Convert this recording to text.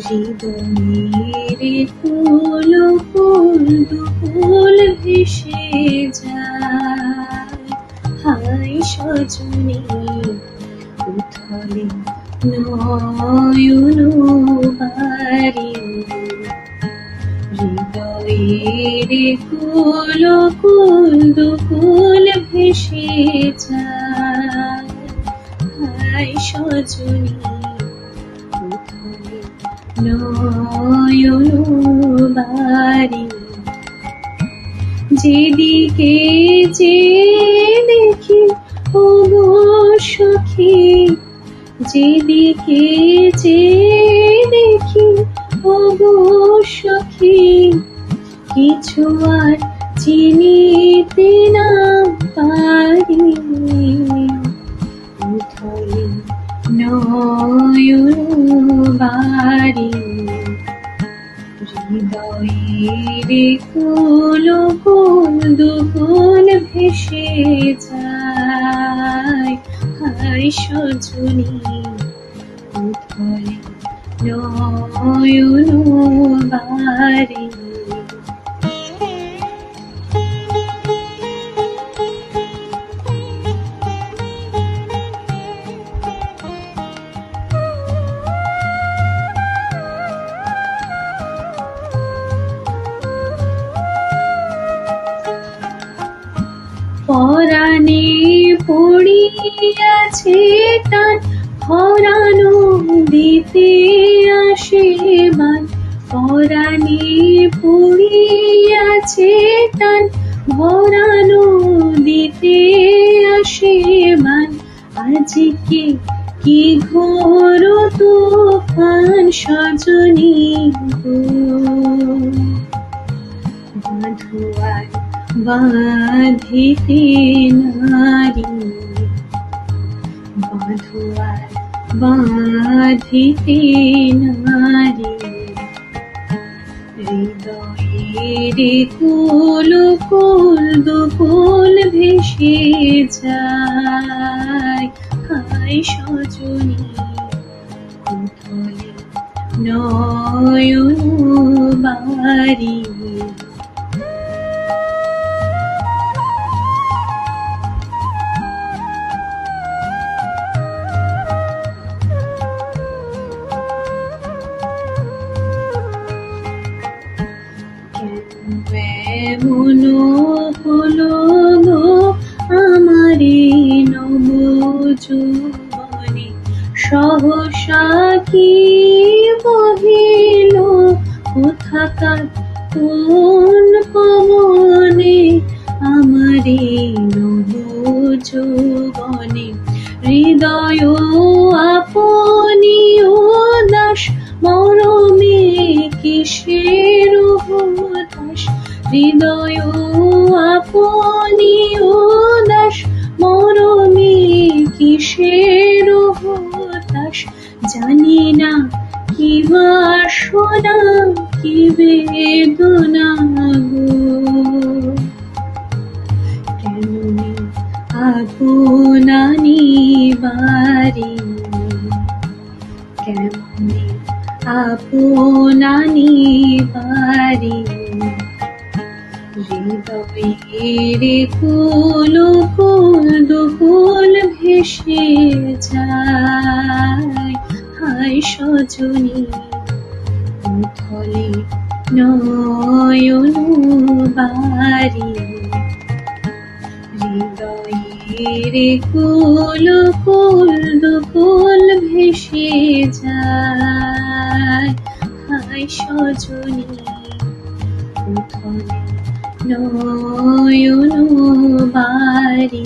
হৃদয়ের কুল কুল দুকুল ভেসে যায়। হায় সজনী উথলে নয়ন বারি, হৃদয়ের কুল কুল দুকুল ভেসে যায়। হায় সজনী উথলে নয়ন বারি, যেদিকে যে দেখি ওগো সখী, যেদিকে যে দেখি ওগো সখী, কিছু আর চিনিতে না পারি। উথলে নয়ন বারি, হৃদয়ের কুল কুল দুকুল ভেসে যায়। হায় সজনী উথলে নয়ন বারি। পরাণে পড়িয়াছে টান, হরানো দিতে আসে মান। পরাণে পড়িয়াছে টান, হরানো দিতে আসে মান। আজকে কি ঘোর তুফান সজনী গো, বাঁধুয়ার বাঁধিতে নারী, বাঁধুয়ার বাঁধিতে নারী। হৃদয়ের কুল কুল দুকুল ভেসে যায়। হায় সজনী উথলে নয়ন বারি। এমন হলো গো আমারে নব যৌবনে, সহসা কি বহিল কোথাকার কোন পবনে। আমারে নব যৌবনে হৃদয় আপনি উদাস, মরমে কিসের হতাশ। হৃদয় আপনি উদাস, মরমে কিসের হতাশ। জানি না কি বাসনা কি বেদনা গো, কেমনে আপনা নিবারি, কেমনে আপনা নিবারি। হৃদয়ের কুল কুল দুকুল ভেসে যায়। হায় সজনী উথলে নয়ন বারি, হৃদয়ের কুল কুল দুকুল ভেসে যায়। হায় সজনী উথলে নয়ন বারি।